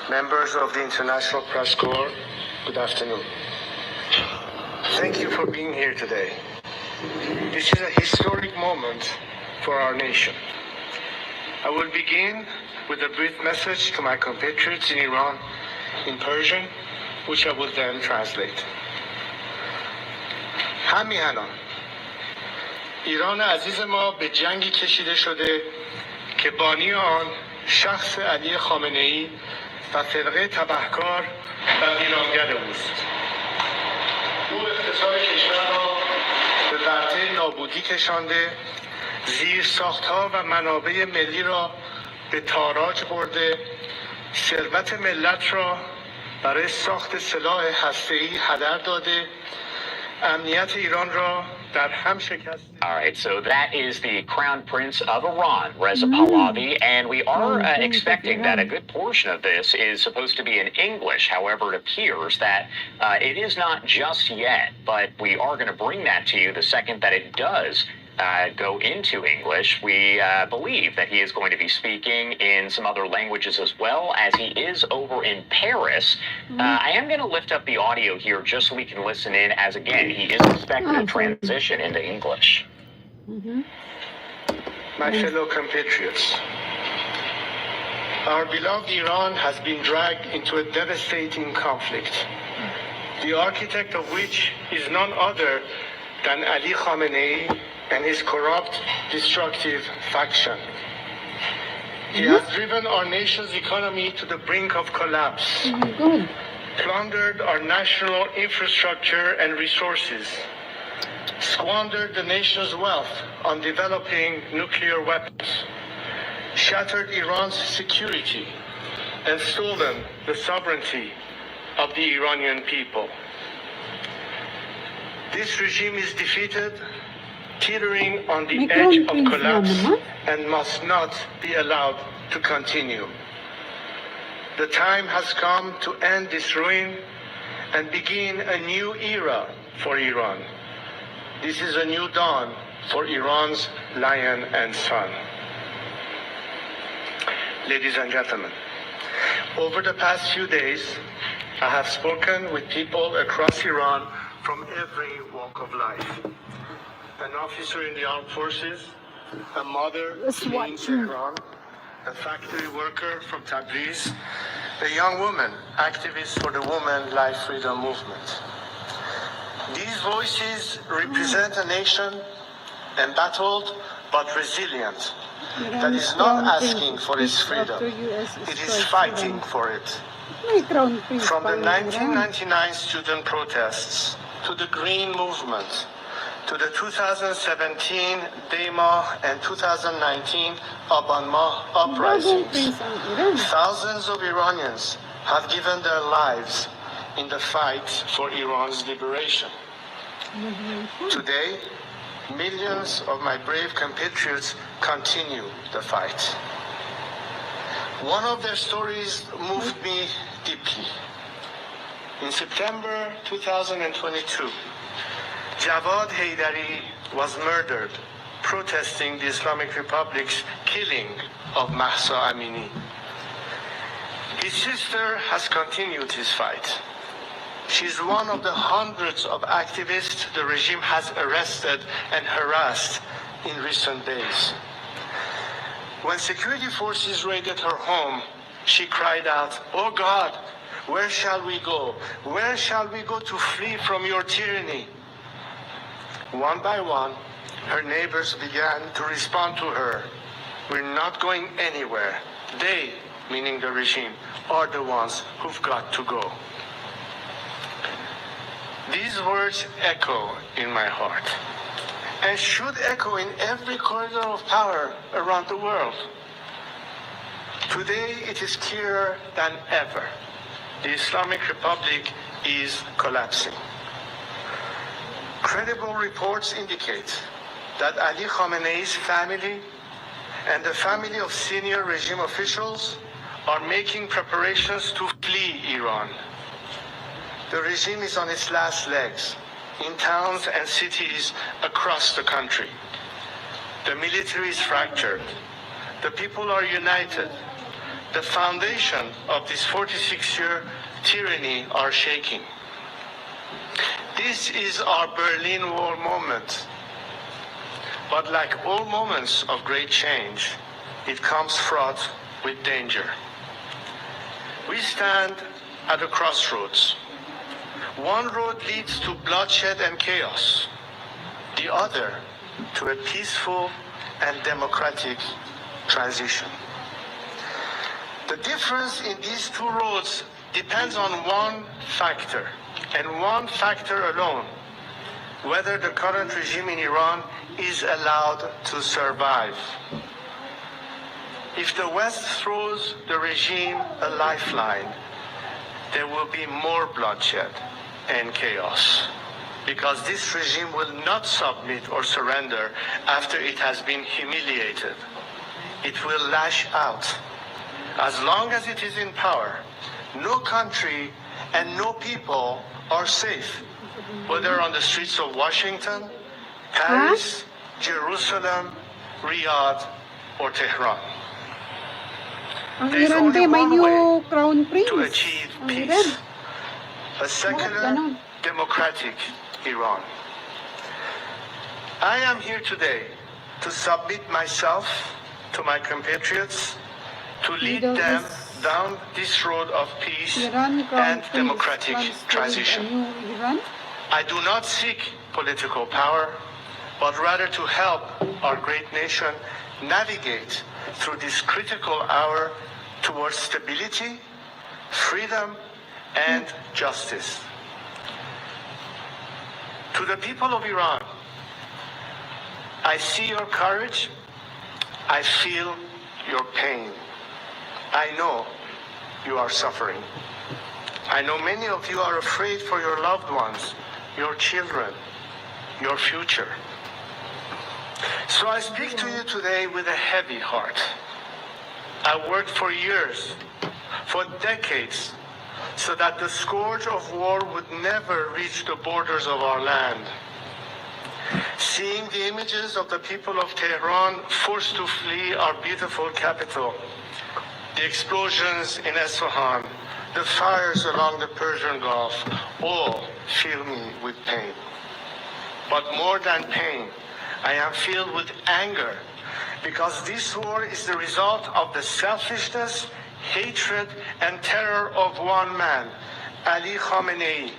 members of the International Press Corps, good afternoon. Thank you for being here today. This is a historic moment for our nation. I will begin with a brief message to my compatriots in Iran in Persian, which I will then translate. همیهنان ایران عزیز ما به جنگی کشیده شده که بانی آن شخص علی خامنه‌ای و فرقه تبهکار و ویرانگر اوست. او اقتصاد کشور را به ورطه نابودی کشانده، زیرساخت‌ها و منابع ملی را به تاراج برده، ثروت ملت را برای ساخت سلاح هسته‌ای هدر داده، امنیت ایران را در هم شکسته. All right, so that is the Crown Prince of Iran, Reza Pahlavi, and we are expecting that a good portion of this is supposed to be in English. However, it appears that it is not just yet, but we are going to bring that to you the second that it does go into English. We believe that he is going to be speaking in some other languages as well, as he is over in Paris. I am going to lift up the audio here just so we can listen in, as again, he is expecting a transition into English. My fellow compatriots, our beloved Iran has been dragged into a devastating conflict, the architect of which is none other than Ali Khamenei and his corrupt, destructive faction. He has driven our nation's economy to the brink of collapse, plundered our national infrastructure and resources, squandered the nation's wealth on developing nuclear weapons, shattered Iran's security, and stolen the sovereignty of the Iranian people. This regime is defeated, teetering on the edge of collapse, and must not be allowed to continue. The time has come to end this ruin and begin a new era for Iran. This is a new dawn for Iran's lion and son. Ladies and gentlemen, over the past few days, I have spoken with people across Iran from every walk of life. An officer in the armed forces, a mother fleeing Tehran, a factory worker from Tabriz, a young woman, activist for the Women Life Freedom Movement. These voices represent a nation embattled but resilient, that is not asking for its freedom, it is fighting for it. From the 1999 student protests to the Green Movement, to the 2017 Dema and 2019 Abanma uprisings, thousands of Iranians have given their lives in the fight for Iran's liberation. Today, millions of my brave compatriots continue the fight. One of their stories moved me deeply. In September 2022, Javad Haidari was murdered protesting the Islamic Republic's killing of Mahsa Amini. His sister has continued his fight. She's one of the hundreds of activists the regime has arrested and harassed in recent days. When security forces raided her home, she cried out, "Oh God, where shall we go? Where shall we go to flee from your tyranny?" One by one, her neighbors began to respond to her. "We're not going anywhere. They," meaning the regime, "are the ones who've got to go." These words echo in my heart and should echo in every corridor of power around the world. Today, it is clearer than ever. The Islamic Republic is collapsing. Credible reports indicate that Ali Khamenei's family and the family of senior regime officials are making preparations to flee Iran. The regime is on its last legs in towns and cities across the country. The military is fractured. The people are united. the foundation of this 46-year tyranny are shaking. This is our Berlin Wall moment. But like all moments of great change, it comes fraught with danger. We stand at a crossroads. One road leads to bloodshed and chaos, the other to a peaceful and democratic transition. The difference in these two roads depends on one factor, and one factor alone: whether the current regime in Iran is allowed to survive. If the West throws the regime a lifeline, there will be more bloodshed and chaos, because this regime will not submit or surrender after it has been humiliated. It will lash out. As long as it is in power, no country and no people are safe, whether on the streets of Washington, Paris, Jerusalem, Riyadh, or Tehran. Ang There's Iran only ba may one new way crown prince? to achieve Ang Iran. peace: a secular, ganon? democratic Iran. I am here today to submit myself to my compatriots, to lead Middle them East. down this road of peace Iran crown and prince democratic plans to lead a transition. new Iran? I do not seek political power, but rather to help our great nation navigate through this critical hour towards stability, freedom, and justice. To the people of Iran, I see your courage, I feel your pain. I know you are suffering. I know many of you are afraid for your loved ones, your children, your future. So I speak to you today with a heavy heart. I worked for years, for decades, so that the scourge of war would never reach the borders of our land. Seeing the images of the people of Tehran forced to flee our beautiful capital, the explosions in Isfahan, the fires along the Persian Gulf, all fill me with pain. But more than pain, I am filled with anger, because this war is the result of the selfishness, hatred, and terror of one man, Ali Khamenei.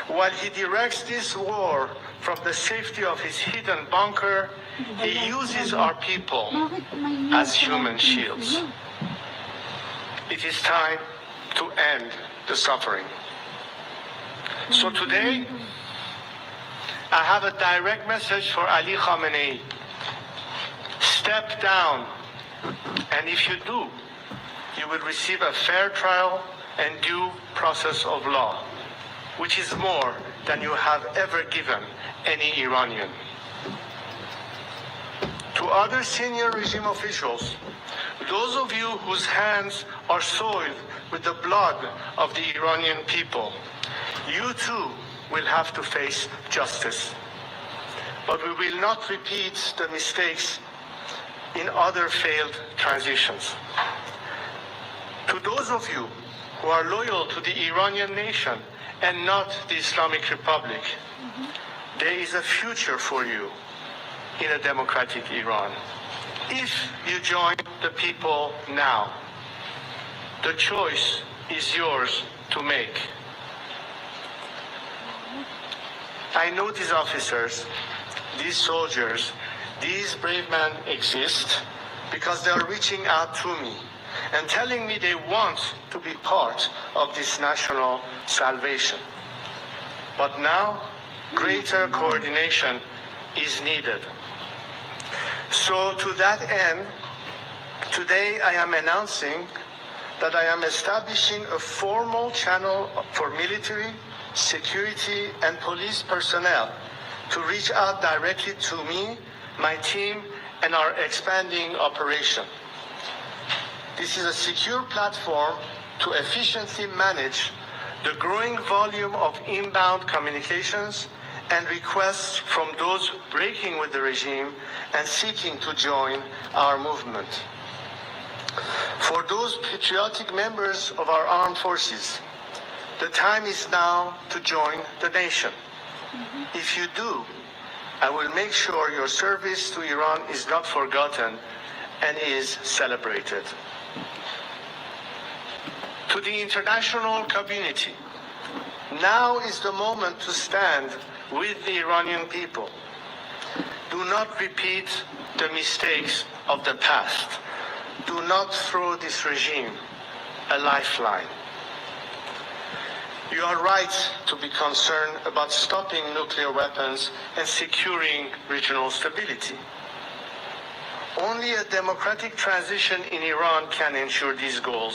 While he directs this war from the safety of his hidden bunker, he uses our people Bakit may new as crown human prince shields. sila? It is time to end the suffering. So today, I have a direct message for Ali Khamenei. Step down, and if you do, you will receive a fair trial and due process of law, which is more than you have ever given any Iranian. To other senior regime officials, those of you whose hands are soiled with the blood of the Iranian people, you too will have to face justice. But we will not repeat the mistakes in other failed transitions. To those of you who are loyal to the Iranian nation and not the Islamic Republic, there is a future for you in a democratic Iran. If you join the people now, the choice is yours to make. I know these officers, these soldiers, these brave men exist because they are reaching out to me and telling me they want to be part of this national salvation. But now, greater coordination is needed. So to that end, today I am announcing that I am establishing a formal channel for military, security, and police personnel to reach out directly to me, my team, and our expanding operation. This is a secure platform to efficiently manage the growing volume of inbound communications and requests from those breaking with the regime and seeking to join our movement. For those patriotic members of our armed forces, the time is now to join the nation. If you do, I will make sure your service to Iran is not forgotten and is celebrated. To the international community, now is the moment to stand with the Iranian people. Do not repeat the mistakes of the past. Do not throw this regime a lifeline. You are right to be concerned about stopping nuclear weapons and securing regional stability. Only a democratic transition in Iran can ensure these goals.